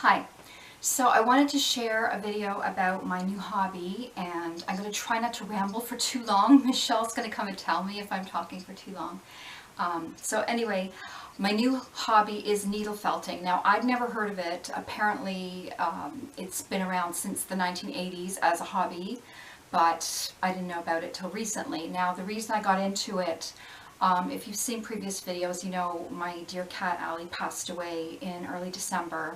Hi. So I wanted to share a video about my new hobby, and I'm going to try not to ramble for too long. Michelle's going to come and tell me if I'm talking for too long. So anyway, my new hobby is needle felting. Now, I've never heard of it. Apparently, it's been around since the 1980s as a hobby, but I didn't know about it till recently. Now, the reason I got into it, if you've seen previous videos, you know my dear cat Allie passed away in early December.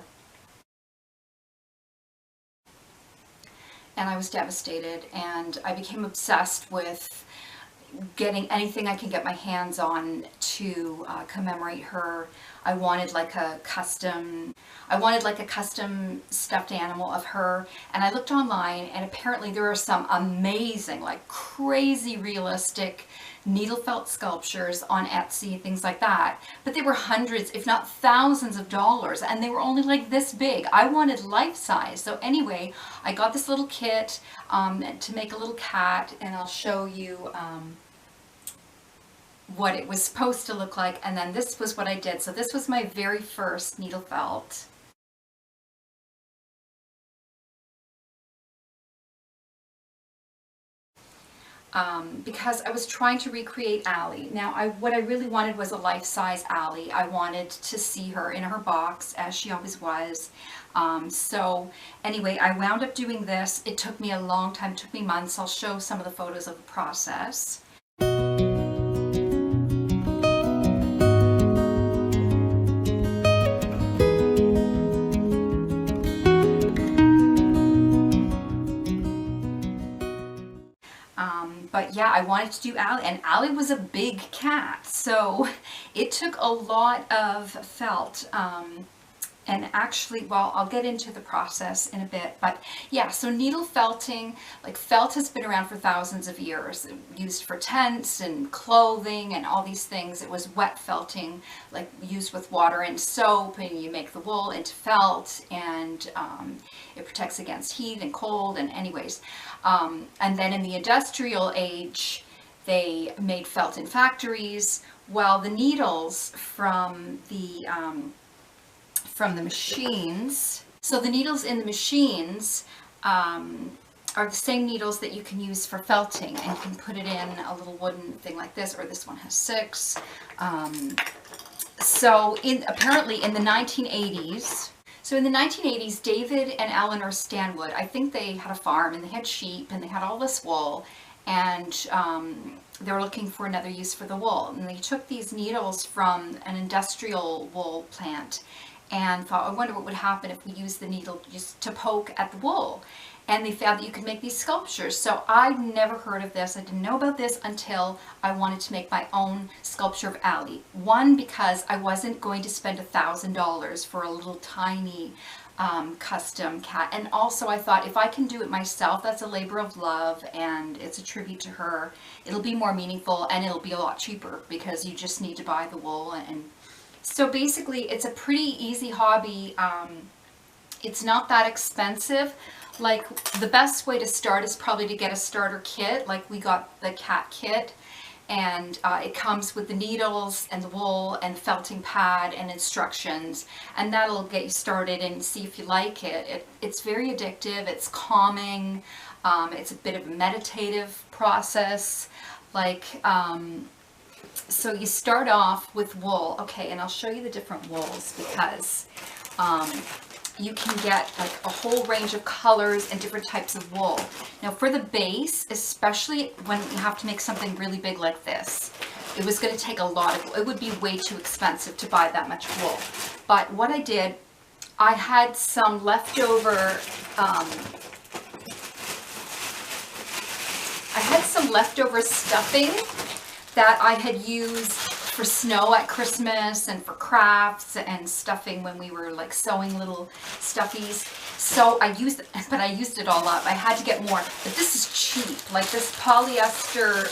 And I was devastated, and I became obsessed with getting anything I can get my hands on to commemorate her. I wanted like a custom stuffed animal of her, and I looked online, and apparently there are some amazing, like crazy realistic needle felt sculptures on Etsy, things like that. But they were hundreds, if not thousands of dollars, and they were only like this big. I wanted life size. So anyway, I got this little kit to make a little cat, and I'll show you what it was supposed to look like, and then this was what I did. So this was my very first needle felt. Because I was trying to recreate Allie. Now, what I really wanted was a life-size Allie. I wanted to see her in her box, as she always was. So anyway, I wound up doing this. It took me a long time, it took me months. I'll show some of the photos of the process. But yeah, I wanted to do Allie, and Allie was a big cat, so it took a lot of felt. And actually, well, I'll get into the process in a bit, but yeah, so needle felting, like felt has been around for thousands of years, used for tents and clothing and all these things. It was wet felting, like used with water and soap, and you make the wool into felt, and it protects against heat and cold, and anyways. And then in the industrial age, they made felt in factories. Well, the needles from the machines. So the needles in the machines are the same needles that you can use for felting, and you can put it in a little wooden thing like this, or this one has 6. So apparently in the 1980s, David and Eleanor Stanwood, I think they had a farm, and they had sheep, and they had all this wool, and they were looking for another use for the wool. And they took these needles from an industrial wool plant and thought, I wonder what would happen if we used the needle just to poke at the wool. And they found that you could make these sculptures. So I'd never heard of this. I didn't know about this until I wanted to make my own sculpture of Allie. One, because I wasn't going to spend $1,000 for a little tiny custom cat. And also I thought, if I can do it myself, that's a labor of love, and it's a tribute to her. It'll be more meaningful, and it'll be a lot cheaper because you just need to buy the wool. And so basically, it's a pretty easy hobby. It's not that expensive. Like, the best way to start is probably to get a starter kit. Like, we got the cat kit, and it comes with the needles and the wool and the felting pad and instructions, and that'll get you started and see if you like it. It's very addictive. It's calming. It's a bit of a meditative process. Like, so you start off with wool. Okay, and I'll show you the different wools, because you can get like a whole range of colors and different types of wool. Now for the base, especially when you have to make something really big like this, it was going to take a lot of, it would be way too expensive to buy that much wool. But what I did, I had some leftover stuffing that I had used for snow at Christmas and for crafts and stuffing when we were like sewing little stuffies. So I used it, but I used it all up. I had to get more, but this is cheap. Like this polyester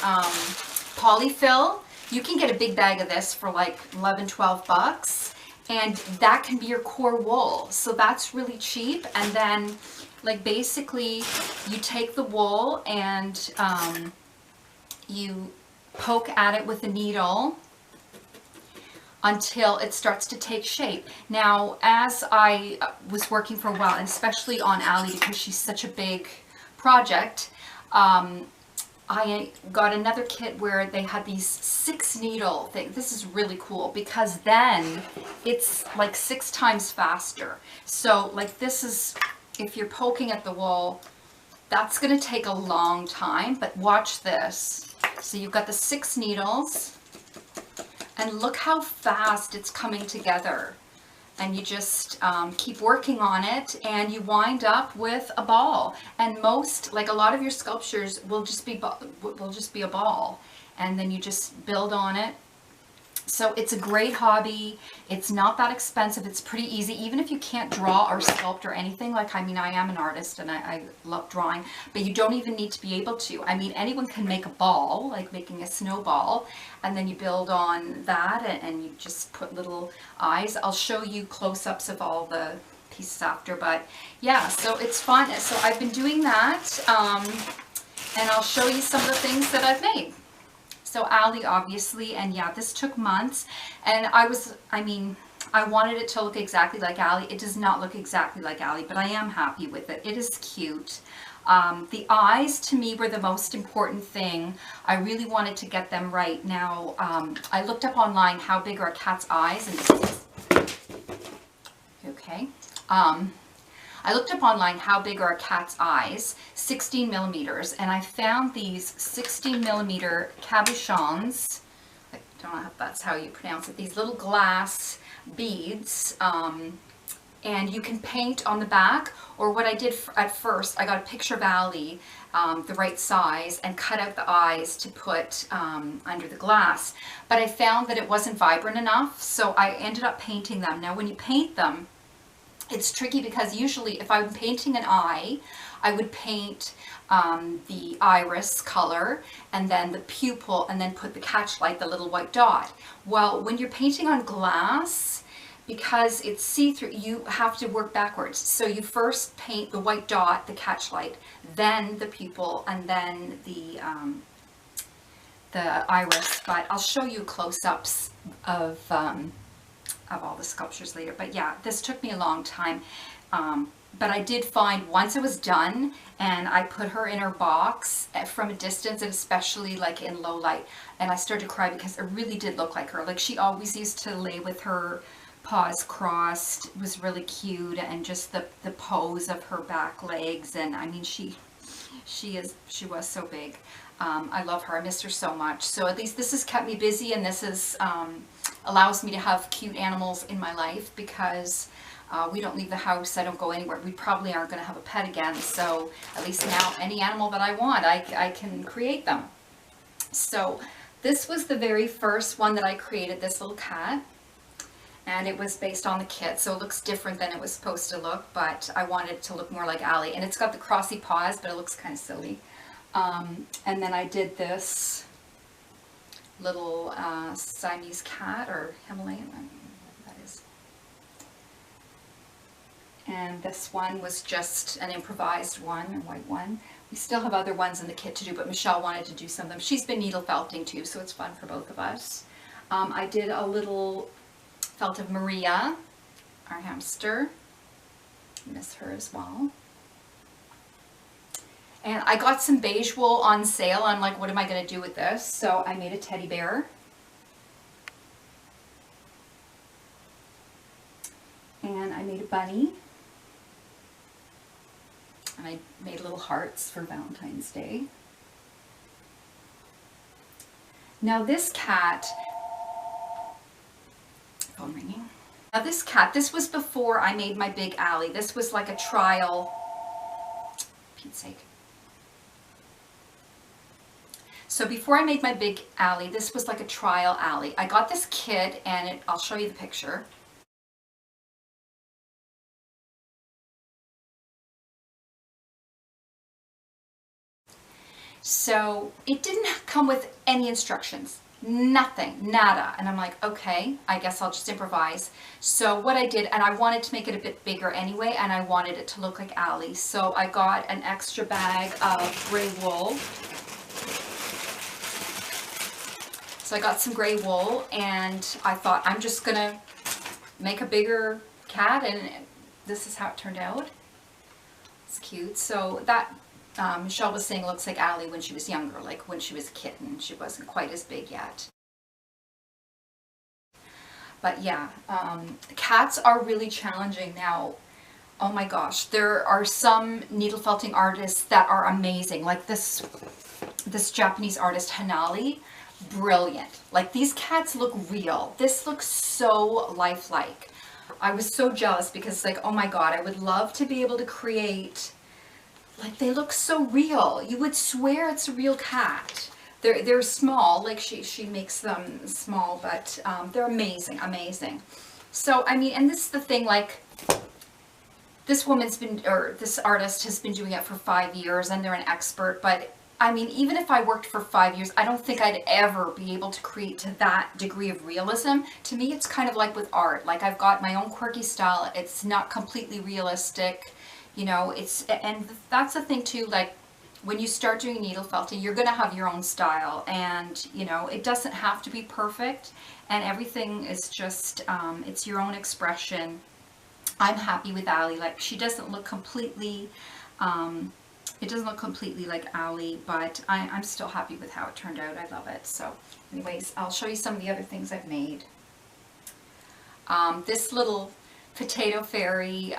polyfill, you can get a big bag of this for like 11, 12 bucks, and that can be your core wool. So that's really cheap. And then like basically you take the wool and you poke at it with a needle. until it starts to take shape. Now, as I was working for a while, and especially on Allie because she's such a big project, I got another kit where they had these 6 needle things. This is really cool because then it's like 6 times faster. So like this is, if you're poking at the wall, that's going to take a long time, but watch this. So you've got the 6 needles and look how fast it's coming together. And you just keep working on it and you wind up with a ball. And most, like a lot of your sculptures will just be a ball, and then you just build on it. So it's a great hobby. It's not that expensive. It's pretty easy. Even if you can't draw or sculpt or anything, like, I mean, I am an artist and I love drawing, but you don't even need to be able to. I mean, anyone can make a ball, like making a snowball, and then you build on that and you just put little eyes. I'll show you close-ups of all the pieces after, but yeah, so it's fun. So I've been doing that, and I'll show you some of the things that I've made. So Allie, obviously, and yeah, this took months, and I wanted it to look exactly like Allie. It does not look exactly like Allie, but I am happy with it. It is cute. The eyes, to me, were the most important thing. I really wanted to get them right. Now, I looked up online how big are a cat's eyes, and okay. I looked up online how big are a cat's eyes, 16 millimeters, and I found these 16 millimeter cabochons. I don't know if that's how you pronounce it. These little glass beads, and you can paint on the back, or what I did at first, I got a picture of Allie, the right size, and cut out the eyes to put under the glass. But I found that it wasn't vibrant enough, so I ended up painting them. Now, when you paint them, it's tricky because usually if I'm painting an eye, I would paint the iris color and then the pupil and then put the catchlight, the little white dot. Well, when you're painting on glass, because it's see-through, you have to work backwards. So you first paint the white dot, the catchlight, then the pupil, and then the iris. But I'll show you close-ups of all the sculptures later. But yeah, this took me a long time, but I did find once it was done and I put her in her box from a distance, and especially like in low light, and I started to cry because it really did look like her. Like, she always used to lay with her paws crossed. It was really cute, and just the pose of her back legs, and I mean, she was so big. I love her. I miss her so much. So at least this has kept me busy, and this is allows me to have cute animals in my life, because we don't leave the house. I don't go anywhere. We probably aren't going to have a pet again. So at least now, any animal that I want, I can create them. So this was the very first one that I created, this little cat. And it was based on the kit, so it looks different than it was supposed to look, but I wanted it to look more like Allie. And it's got the crossy paws, but it looks kind of silly. And then I did this little Siamese cat, or Himalayan, I don't know what that is. And this one was just an improvised one, a white one. We still have other ones in the kit to do, but Michelle wanted to do some of them. She's been needle felting too, so it's fun for both of us. I did a little felt of Maria, our hamster. Miss her as well. And I got some beige wool on sale. I'm like, what am I going to do with this? So I made a teddy bear. And I made a bunny. And I made little hearts for Valentine's Day. Now this cat, phone ringing. Now this cat, this was before I made my big Allie. This was like a trial, Pete's sake. So before I made my big Allie, this was like a trial Allie. I got this kit, and I'll show you the picture. So it didn't come with any instructions, nothing, nada. And I'm like, okay, I guess I'll just improvise. So what I did, and I wanted to make it a bit bigger anyway, and I wanted it to look like Allie. So I got an extra bag of gray wool. So I got some gray wool, and I thought I'm just gonna make a bigger cat, and this is how it turned out. It's cute. So that Michelle was saying looks like Allie when she was younger, like when she was a kitten. She wasn't quite as big yet. But yeah, cats are really challenging now. Oh my gosh, there are some needle felting artists that are amazing. Like this Japanese artist Hanali, brilliant. Like these cats look real. This looks so lifelike. I was so jealous because like, oh my God, I would love to be able to create, like they look so real. You would swear it's a real cat. They're small, like she makes them small, but they're amazing, amazing. So, I mean, and this is the thing, like, this woman's been, or this artist has been doing it for 5 years, and they're an expert, but I mean, even if I worked for 5 years, I don't think I'd ever be able to create to that degree of realism. To me, it's kind of like with art. Like, I've got my own quirky style. It's not completely realistic, you know, and that's the thing too, like, when you start doing needle felting, you're going to have your own style, and you know, it doesn't have to be perfect, and everything is just, it's your own expression. I'm happy with Allie. Like, she doesn't look completely, it doesn't look completely like Allie, but I'm still happy with how it turned out. I love it. So anyways, I'll show you some of the other things I've made. This little potato fairy,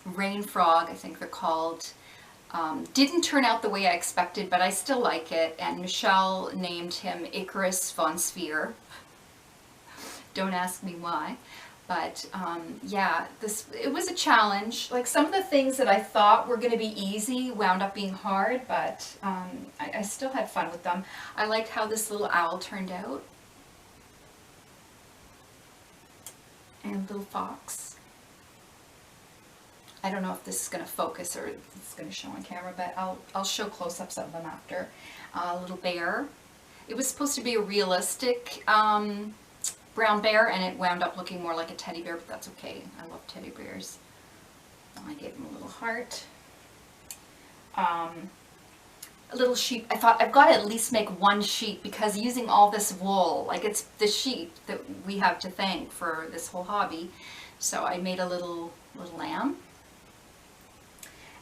rain frog, I think they're called. Didn't turn out the way I expected, but I still like it, and Michelle named him Icarus von Sphere. Don't ask me why, but yeah, it was a challenge. Like, some of the things that I thought were going to be easy wound up being hard, but I still had fun with them. I liked how this little owl turned out, and little fox. I don't know if this is going to focus or it's going to show on camera, but I'll show close-ups of them after. Little bear. It was supposed to be a realistic brown bear, and it wound up looking more like a teddy bear, but that's okay. I love teddy bears. I gave him a little heart. A little sheep. I thought I've got to at least make one sheep, because using all this wool, like, it's the sheep that we have to thank for this whole hobby. So I made a little lamb.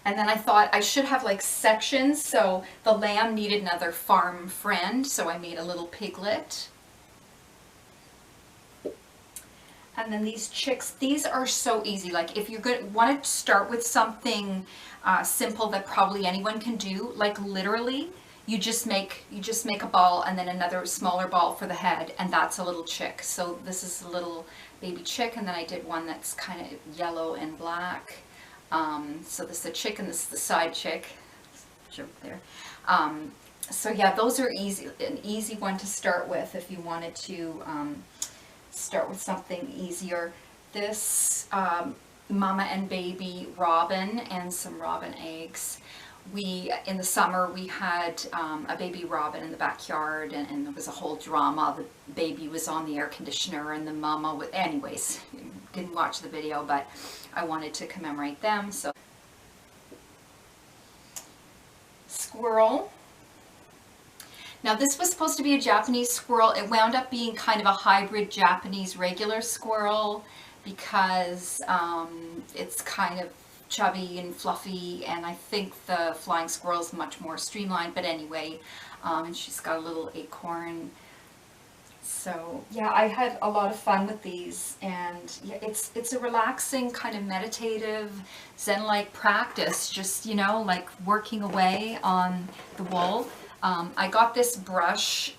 And then I thought I should have like sections, so the lamb needed another farm friend, so I made a little piglet. And then these chicks, these are so easy. Like, if you're want to start with something simple that probably anyone can do, like literally, you just make a ball and then another smaller ball for the head, and that's a little chick. So this is a little baby chick, and then I did one that's kind of yellow and black. So this is a chick, and this is the side chick. Joke there. So yeah, those are easy, an easy one to start with if you wanted to start with something easier. This mama and baby robin and some robin eggs. In the summer, we had a baby robin in the backyard, and there was a whole drama. The baby was on the air conditioner, and the mama was, anyways, didn't watch the video, but I wanted to commemorate them. So, squirrel. Now, this was supposed to be a Japanese squirrel. It wound up being kind of a hybrid Japanese regular squirrel, because it's kind of chubby and fluffy, and I think the flying squirrel is much more streamlined, but anyway, and she's got a little acorn. So yeah, I had a lot of fun with these, and yeah, it's a relaxing kind of meditative Zen-like practice, just, you know, like working away on the wool. I got this brush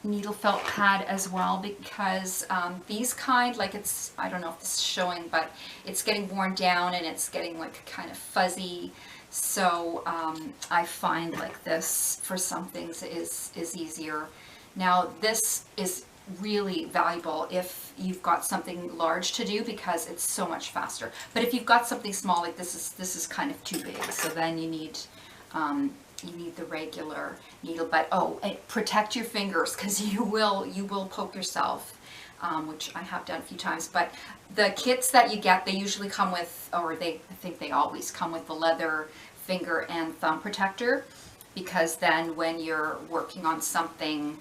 needle felt pad as well, because these kind, like, it's, I don't know if this is showing, but it's getting worn down and it's getting like kind of fuzzy. So I find like this for some things is easier. Now this is really valuable if you've got something large to do, because it's so much faster. But if you've got something small, like this is kind of too big, so then you need the regular needle. But protect your fingers, because you will poke yourself, which I have done a few times. But the kits that you get, they usually come with, or I think they always come with, the leather finger and thumb protector, because then when you're working on something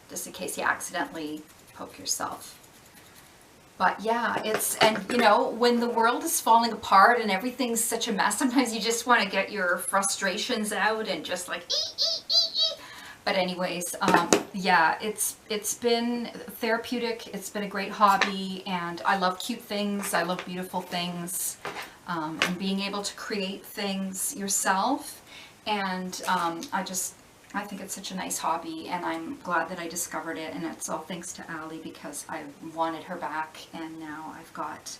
just in case you accidentally poke yourself. But yeah, and you know, when the world is falling apart and everything's such a mess, sometimes you just want to get your frustrations out and just like, But anyways, yeah, it's been therapeutic. It's been a great hobby, and I love cute things. I love beautiful things, and being able to create things yourself. And I think it's such a nice hobby, and I'm glad that I discovered it. And it's all thanks to Allie, because I wanted her back, and now I've got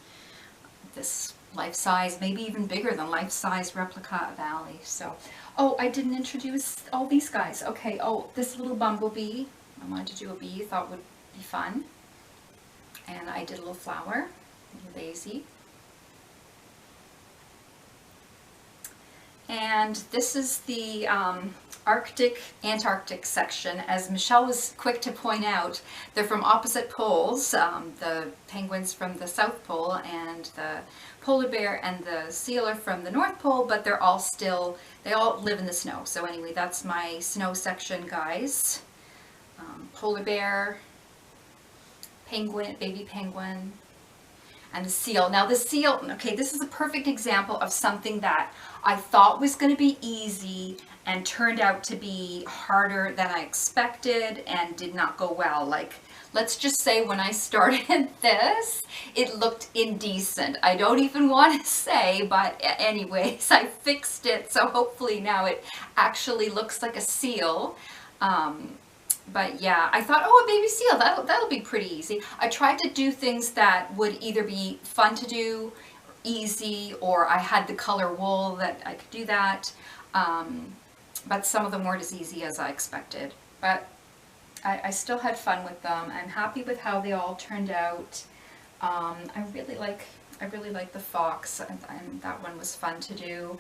this life-size, maybe even bigger than life-size replica of Allie. So, oh, I didn't introduce all these guys. Okay, oh, this little bumblebee, I wanted to do a bee, thought would be fun. And I did a little flower, a daisy. And this is the Antarctic section. As Michelle was quick to point out, they're from opposite poles. The penguins from the South Pole and the polar bear and the seal are from the North Pole, but they're all still, they all live in the snow. So anyway, that's my snow section, guys. Polar bear, penguin, baby penguin, and the seal. Now the seal, okay, this is a perfect example of something that I thought was going to be easy and turned out to be harder than I expected and did not go well. Like, let's just say when I started this, it looked indecent. I don't even want to say, but anyways, I fixed it. So hopefully now it actually looks like a seal. But yeah, I thought, oh, a baby seal, that'll be pretty easy. I tried to do things that would either be fun to do, easy, or I had the color wool that I could do that. But some of them weren't as easy as I expected. But I still had fun with them. I'm happy with how they all turned out. I really like the fox, and that one was fun to do.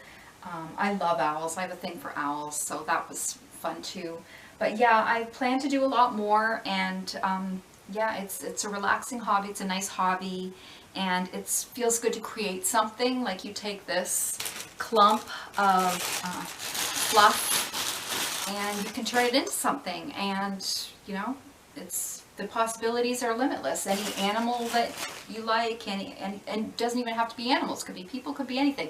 I love owls. I have a thing for owls, so that was fun too. But yeah, I plan to do a lot more, and yeah, it's a relaxing hobby. It's a nice hobby, and it feels good to create something. Like, you take this clump of fluff and you can turn it into something, and you know, the possibilities are limitless. Any animal that you like, and it doesn't even have to be animals, could be people, could be anything.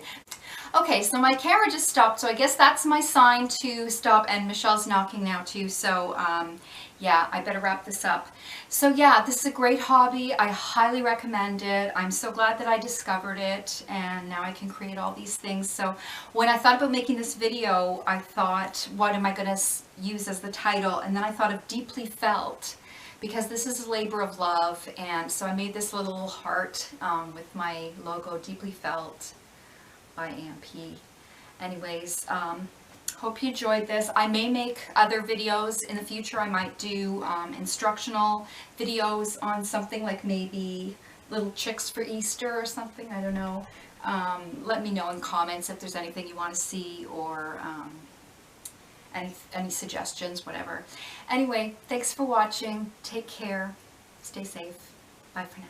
Okay, so my camera just stopped, so I guess that's my sign to stop, and Michelle's knocking now too, so yeah, I better wrap this up. So yeah, this is a great hobby. I highly recommend it. I'm so glad that I discovered it, and now I can create all these things. So when I thought about making this video, I thought, what am I going to use as the title? And then I thought of Deeply Felt, because this is a labor of love, and so I made this little heart with my logo, Deeply Felt by AMP. Anyways, hope you enjoyed this. I may make other videos in the future. I might do instructional videos on something like maybe little chicks for Easter or something. I don't know. Let me know in comments if there's anything you want to see, or any suggestions, whatever. Anyway, thanks for watching. Take care. Stay safe. Bye for now.